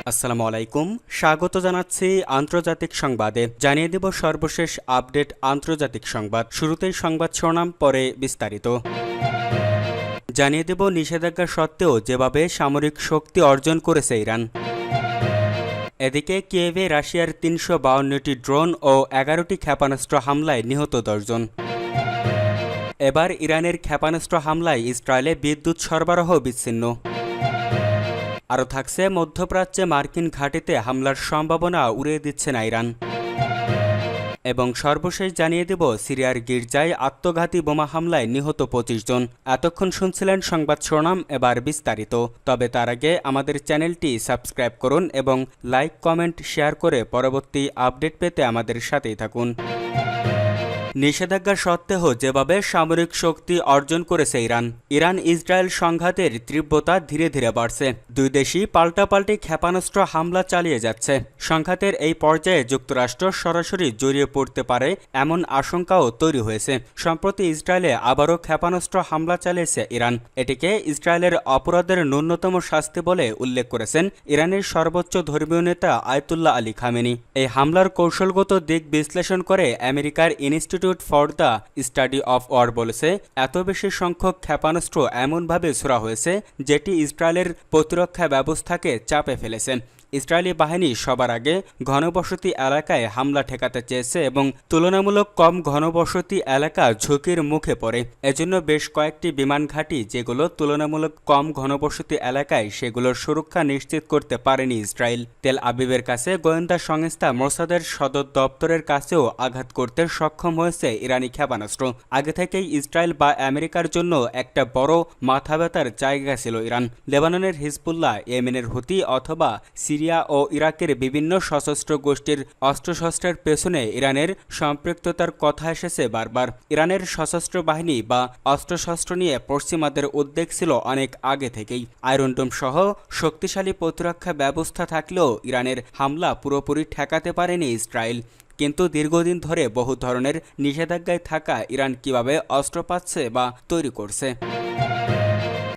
আসসালামু আলাইকুম, স্বাগত জানাচ্ছি আন্তর্জাতিক সংবাদে। জানিয়ে দেব সর্বশেষ আপডেট আন্তর্জাতিক সংবাদ। শুরুতেই সংবাদ শিরোনাম, পরে বিস্তারিত। জানিয়ে দেব নিষেধাজ্ঞা সত্ত্বেও যেভাবে সামরিক শক্তি অর্জন করেছে ইরান। এদিকে কিয়েভে রাশিয়ার ৩৫২টি ড্রোন ও ১১টি ক্ষেপণাস্ত্র হামলায় নিহত ১০ জন। এবার ইরানের ক্ষেপণাস্ত্র হামলায় ইসরায়েলে বিদ্যুৎ সরবরাহ বিচ্ছিন্ন। আরও থাকছে মধ্যপ্রাচ্যে মার্কিন ঘাঁটিতে হামলার সম্ভাবনা উড়িয়ে দিচ্ছে না ইরান। এবং সর্বশেষ জানিয়ে দেব সিরিয়ার গির্জায় আত্মঘাতী বোমা হামলায় নিহত ২৫ জন। এতক্ষণ শুনছিলেন সংবাদ শিরোনাম, এবার বিস্তারিত। তবে তার আগে আমাদের চ্যানেলটি সাবস্ক্রাইব করুন এবং লাইক, কমেন্ট, শেয়ার করে পরবর্তী আপডেট পেতে আমাদের সাথেই থাকুন। নিষেধাজ্ঞা সত্ত্বেও যেভাবে সামরিক শক্তি অর্জন করেছে ইরান ইসরায়েল সংঘাতের তীব্রতা ধীরে ধীরে বাড়ছে। দুই দেশই পাল্টাপাল্টি ক্ষেপণাস্ত্র হামলা চালিয়ে যাচ্ছে। সংঘাতের এই পর্যায়ে যুক্তরাষ্ট্র সরাসরি জড়িয়ে পড়তে পারে এমন আশঙ্কাও তৈরি হয়েছে। সম্প্রতি ইসরায়েলে আবারও ক্ষেপণাস্ত্র হামলা চালিয়েছে ইরান। এটিকে ইসরায়েলের অপরাধের ন্যূনতম শাস্তি বলে উল্লেখ করেছেন ইরানের সর্বোচ্চ ধর্মীয় নেতা আয়াতুল্লাহ আলী খামেনি। এই হামলার কৌশলগত দিক বিশ্লেষণ করে আমেরিকার institute for the study of war বলেছে, এত বেশি সংখ্যক ক্ষেপণাস্ত্র এমনভাবে ছোড়া হয়েছে যেটি ইসরায়েলের প্রতিরক্ষা ব্যবস্থাকে চাপে ফেলেছে। ইসরায়েলি বাহিনী সবার আগে ঘনবসতি এলাকায় হামলা ঠেকাতে চেয়েছে এবং তুলনামূলক কম ঘনবসতি এলাকা ঝুঁকির মুখে পড়ে। এজন্য বেশ কয়েকটি বিমান ঘাঁটি যেগুলো তুলনামূলক কম ঘনবসতি এলাকায়, সেগুলোর সুরক্ষা নিশ্চিত করতে পারেনি ইসরায়েল। তেল আবিবের কাছে গোয়েন্দা সংস্থা মোসাদের সদর দপ্তরের কাছেও আঘাত করতে সক্ষম হয়েছে ইরানি ক্ষেপণাস্ত্র। আগে থেকেই ইসরায়েল বা আমেরিকার জন্য একটা বড় মাথা ব্যথার জায়গা ছিল ইরান। লেবাননের হিজবুল্লাহ, ইয়েমেনের হুতি অথবা সিরিয়া ও ইরাকের বিভিন্ন সশস্ত্র গোষ্ঠীর অস্ত্রশস্ত্রের পেছনে ইরানের সম্পৃক্ততার কথা এসেছে বারবার। ইরানের সশস্ত্র বাহিনী বা অস্ত্রশস্ত্র নিয়ে পশ্চিমাদের উদ্বেগ ছিল অনেক আগে থেকেই। আয়রন ডোম সহ শক্তিশালী প্রতিরক্ষা ব্যবস্থা থাকলেও ইরানের হামলা পুরোপুরি ঠেকাতে পারেনি ইসরায়েল। কিন্তু দীর্ঘদিন ধরে বহু ধরনের নিষেধাজ্ঞায় থাকা ইরান কিভাবে অস্ত্র পাচ্ছে বা তৈরি করছে।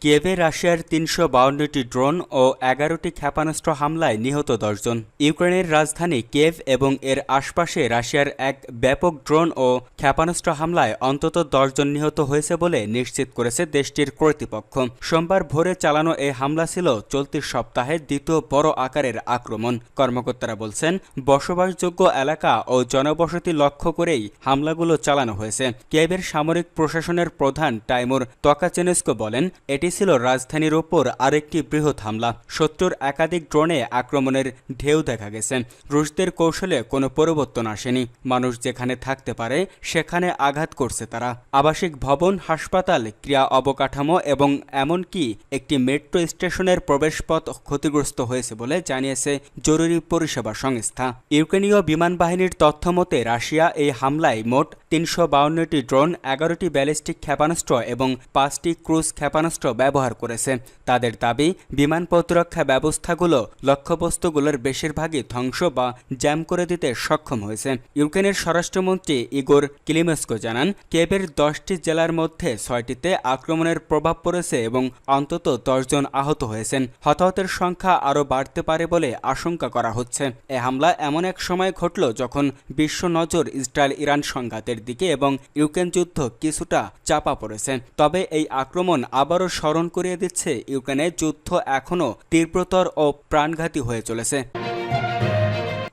কিয়েভে রাশিয়ার ৩৫২টি ড্রোন ও ১১টি ক্ষেপণাস্ত্র হামলায় নিহত ১০ জন। ইউক্রেনের রাজধানী কিয়েভ এবং এর আশপাশে রাশিয়ার এক ব্যাপক ড্রোন ও ক্ষেপণাস্ত্র হামলায় অন্তত ১০ জন নিহত হয়েছে বলে নিশ্চিত করেছে দেশটির কর্তৃপক্ষ। সোমবার ভোরে চালানো এই হামলা ছিল চলতি সপ্তাহের দ্বিতীয় বড় আকারের আক্রমণ। কর্মকর্তারা বলছেন, বসবাসযোগ্য এলাকা ও জনবসতি লক্ষ্য করেই হামলাগুলো চালানো হয়েছে। কিয়েভের সামরিক প্রশাসনের প্রধান টাইমুর তকাচেনেস্কো বলেন, এটি ছিল রাজধানীর ওপর আরেকটি বৃহৎ হামলা। শত্রুর একাধিক ড্রোনে আক্রমণের ঢেউ দেখা গেছে। রুশদের কৌশলে কোনো পরিবর্তন আসেনি। মানুষ যেখানে থাকতে পারে সেখানে আঘাত করছে তারা। আবাসিক ভবন, হাসপাতাল, ক্রীড়া অবকাঠামো এবং এমনকি একটি মেট্রো স্টেশনের প্রবেশপথ ক্ষতিগ্রস্ত হয়েছে বলে জানিয়েছে জরুরি পরিষেবা সংস্থা। ইউক্রেনীয় বিমান বাহিনীর তথ্য মতে রাশিয়া এই হামলায় মোট ৩৫২টি ড্রোন, ১১টি ব্যালিস্টিক ক্ষেপণাস্ত্র এবং 5টি ক্রুজ ক্ষেপণাস্ত্র ব্যবহার করেছে। তাদের দাবি, বিমান প্রতিরক্ষা ব্যবস্থাগুলো লক্ষ্যবস্তুগুলোর বেশিরভাগই ধ্বংস বা জ্যাম করে দিতে সক্ষম হয়েছে। ইউক্রেনের স্বরাষ্ট্রমন্ত্রী ইগোর কিলিমেস্কো জানান, কিয়েভের 10টি জেলার মধ্যে 6টিতে আক্রমণের প্রভাব পড়েছে এবং অন্তত 10 জন আহত হয়েছেন। হতাহতের সংখ্যা আরও বাড়তে পারে বলে আশঙ্কা করা হচ্ছে। এ হামলা এমন এক সময় ঘটল যখন বিশ্ব নজর ইসরায়েল ইরান সংঘাতের দিকে এবং ইউক্রেন যুদ্ধ কিছুটা চাপা পড়েছে। তবে এই আক্রমণ আবারও স্মরণ করিয়ে দিচ্ছে ইউক্রেনের যুদ্ধ এখনও তীব্রতর ও প্রাণঘাতী হয়ে চলেছে।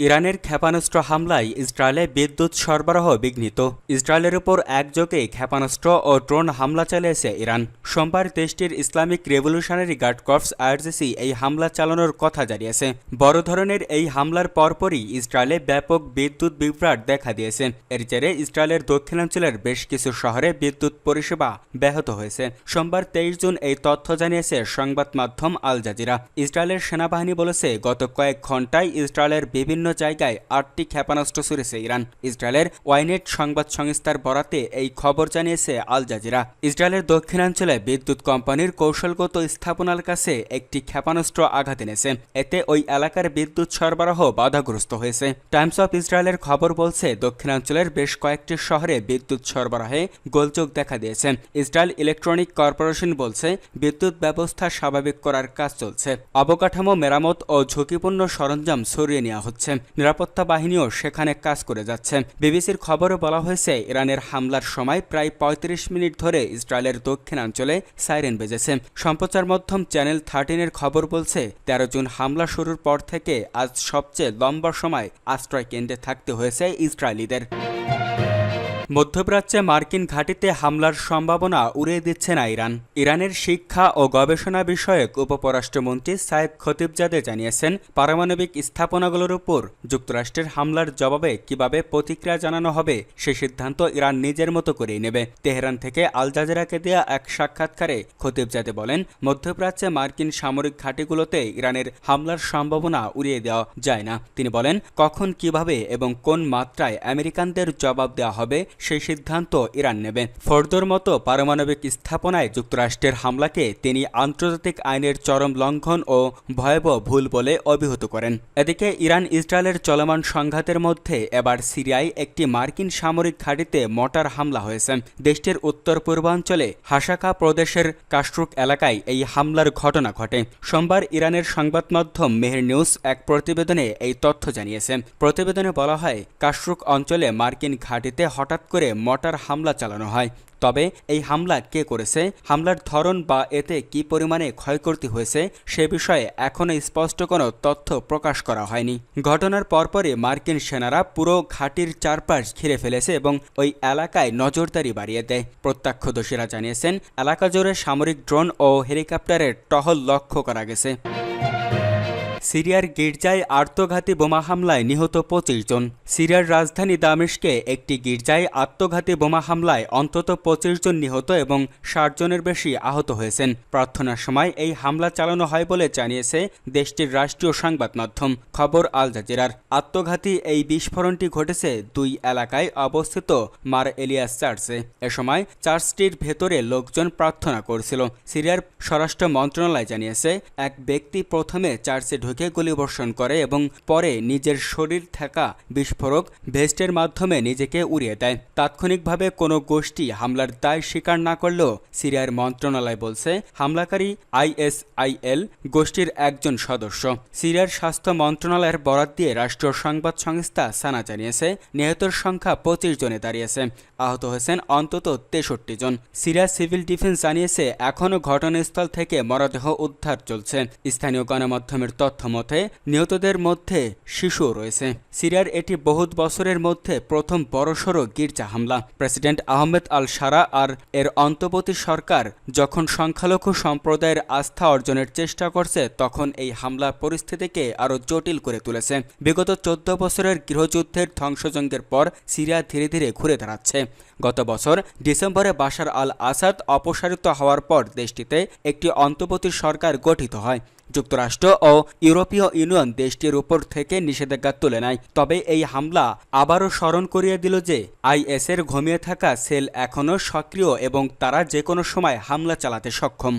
ইরানের ক্ষেপণাস্ত্র হামলায় ইসরায়েলে বিদ্যুৎ সরবরাহ বিঘ্নিত। ইসরায়েলের উপর একযোগে ক্ষেপণাস্ত্র ও ড্রোন হামলা চালিয়েছে ইরান। সোমবার দেশটির Islamic revolutionary guard corps IRGC এই হামলা চালানোর কথা জানিয়েছে। বড় ধরনের এই হামলার পরপরই ইসরায়েলে ব্যাপক বিদ্যুৎ বিভ্রাট দেখা দিয়েছে। এর জেরে ইসরায়েলের দক্ষিণাঞ্চলের বেশ কিছু শহরে বিদ্যুৎ পরিষেবা ব্যাহত হয়েছে। সোমবার 23 জুন এই তথ্য জানিয়েছে সংবাদ মাধ্যম আল জাজিরা। ইসরায়েলের সেনাবাহিনী বলেছে, গত কয়েক ঘন্টায় ইসরায়েলের বিভিন্ন বিভিন্ন জায়গায় 8টি ক্ষেপণাস্ত্র ছুড়েছে ইরান। ইসরায়েলের ওয়াইনেট সংবাদ সংস্থার বরাতে এই খবর জানিয়েছে আল জাজিরা। ইসরায়েলের দক্ষিণাঞ্চলে বিদ্যুৎ কোম্পানির কৌশলগত স্থাপনার কাছে একটি ক্ষেপণাস্ত্র আঘাত এনেছে। এতে ওই এলাকার বিদ্যুৎ সরবরাহ বাধাগ্রস্ত হয়েছে। টাইমস অফ ইসরায়েলের খবর বলছে, দক্ষিণাঞ্চলের বেশ কয়েকটি শহরে বিদ্যুৎ সরবরাহে গোলযোগ দেখা দিয়েছে। ইসরায়েল ইলেকট্রনিক কর্পোরেশন বলছে, বিদ্যুৎ ব্যবস্থা স্বাভাবিক করার কাজ চলছে। অবকাঠামো মেরামত ও ঝুঁকিপূর্ণ সরঞ্জাম সরিয়ে নেওয়া হচ্ছে। নিরাপত্তা বাহিনীও সেখানে কাজ করে যাচ্ছে। বিবিসির খবরে বলা হয়েছে, ইরানের হামলার সময় প্রায় 35 মিনিট ধরে ইসরায়েলের দক্ষিণাঞ্চলে সাইরেন বেজেছে। সম্প্রচার মাধ্যম চ্যানেল 13-এর খবর বলছে, 13 জুন হামলা শুরুর পর থেকে আজ সবচেয়ে লম্বা সময় আশ্রয় কেন্দ্রে থাকতে হয়েছে ইসরায়েলিদের। মধ্যপ্রাচ্যে মার্কিন ঘাঁটিতে হামলার সম্ভাবনা উড়িয়ে দিচ্ছে না ইরান। ইরানের শিক্ষা ও গবেষণা বিষয়ক উপপরাষ্ট্রমন্ত্রী সাইদ খতিবজাদে জানিয়েছেন, পারমাণবিক স্থাপনাগুলোর উপর যুক্তরাষ্ট্রের হামলার জবাবে কিভাবে প্রতিক্রিয়া জানানো হবে সে সিদ্ধান্ত ইরান নিজের মতো করেই নেবে। তেহরান থেকে আল জাজিরাকে দেয়া এক সাক্ষাৎকারে খতিবজাদে বলেন, মধ্যপ্রাচ্যে মার্কিন সামরিক ঘাঁটিগুলোতে ইরানের হামলার সম্ভাবনা উড়িয়ে দেওয়া যায় না। তিনি বলেন, কখন, কিভাবে এবং কোন মাত্রায় আমেরিকানদের জবাব দেওয়া হবে সেই সিদ্ধান্ত ইরান নেবে। ফোর্দোর মতো পারমাণবিক স্থাপনায় যুক্তরাষ্ট্রের হামলাকে তিনি আন্তর্জাতিক আইনের চরম লঙ্ঘন ও ভয়াবহ ভুল বলে অভিহিত করেন। এদিকে ইরান ইসরায়েলের চলমান সংঘাতের মধ্যে এবার সিরিয়ায় একটি মার্কিন সামরিক ঘাঁটিতে মর্টার হামলা হয়েছে। দেশটির উত্তর পূর্বাঞ্চলে হাসাকা প্রদেশের কাশরুক এলাকায় এই হামলার ঘটনা ঘটে। সোমবার ইরানের সংবাদ মাধ্যম মেহের নিউজ এক প্রতিবেদনে এই তথ্য জানিয়েছে। প্রতিবেদনে বলা হয়, কাশরুক অঞ্চলে মার্কিন ঘাঁটিতে হঠাৎ করে মর্টার হামলা চালানো হয়। তবে এই হামলা কে করেছে, হামলার ধরন বা এতে কি পরিমাণে ক্ষয়ক্ষতি হয়েছে সে বিষয়ে এখনও স্পষ্ট কোনো তথ্য প্রকাশ করা হয়নি। ঘটনার পরপরই মার্কিন সেনারা পুরো ঘাঁটির চারপাশ ঘিরে ফেলেছে এবং ওই এলাকায় নজরদারি বাড়িয়ে দেয়। প্রত্যক্ষদর্শীরা জানিয়েছেন, এলাকা জুড়ে সামরিক ড্রোন ও হেলিকপ্টারের টহল লক্ষ্য করা গেছে। সিরিয়ার গির্জায় আত্মঘাতী বোমা হামলায় নিহত 25 জন। সিরিয়ার রাজধানী দামেস্কে একটি গির্জায় আত্মঘাতী বোমা হামলায় অন্তত 25 জন নিহত এবং 60 জনের বেশি আহত হয়েছেন। প্রার্থনার সময় এই হামলা চালানো হয় বলে জানিয়েছে দেশটির রাষ্ট্রীয় সংবাদ মাধ্যম খবর আল জাজিরার। আত্মঘাতী এই বিস্ফোরণটি ঘটেছে 2 এলাকায় অবস্থিত মার এলিয়াস চার্চে। এ সময় চার্চটির ভেতরে লোকজন প্রার্থনা করছিল। সিরিয়ার স্বরাষ্ট্র মন্ত্রণালয় জানিয়েছে, এক ব্যক্তি প্রথমে চার্চে ঢুকে গুলিবর্ষণ করে এবং পরে নিজের শরীর থাকা বিস্ফোরক ভেস্টের মাধ্যমে নিজেকে উড়িয়ে দেয়। তাৎক্ষণিকভাবে কোনো গোষ্ঠী হামলার দায় স্বীকার না করলেও সিরিয়ার মন্ত্রণালয় বলছে, হামলাকারী ISIL গোষ্ঠীর একজন সদস্য। সিরিয়ার স্বাস্থ্য মন্ত্রণালয়ের বরাত দিয়ে রাষ্ট্রীয় সংবাদ সংস্থা সানা জানিয়েছে, নিহতের সংখ্যা 25 জনে দাঁড়িয়েছে। আহত হয়েছেন অন্তত 63 জন। সিরিয়ার সিভিল ডিফেন্স জানিয়েছে, এখনও ঘটনাস্থল থেকে মরদেহ উদ্ধার চলছে। স্থানীয় গণমাধ্যমের তথ্য মতে নিহতদের মধ্যে শিশুও রয়েছে। সিরিয়ার এটি বহুত বছরের মধ্যে প্রথম বড়সড় গির্জা হামলা। প্রেসিডেন্ট আহমেদ আল সারা আর এর অন্তর্বর্তী সরকার যখন সংখ্যালঘু সম্প্রদায়ের আস্থা অর্জনের চেষ্টা করছে, তখন এই হামলা পরিস্থিতিকে আরও জটিল করে তুলেছে। বিগত 14 বছরের গৃহযুদ্ধের ধ্বংসযজ্ঞের পর সিরিয়া ধীরে ধীরে ঘুরে দাঁড়াচ্ছে। গত বছর ডিসেম্বরে বাশার আল আসাদ অপসারিত হওয়ার পর দেশটিতে একটি অন্তর্বর্তী সরকার গঠিত হয়। যুক্তরাষ্ট্র ও ইউরোপীয় ইউনিয়ন দেশটির উপর থেকে নিষেধাজ্ঞা তুলে নেয়। তবে এই হামলা আবারও স্মরণ করিয়ে দিল যে IS-এর ঘুমিয়ে থাকা সেল এখনও সক্রিয় এবং তারা যে কোনো সময় হামলা চালাতে সক্ষম।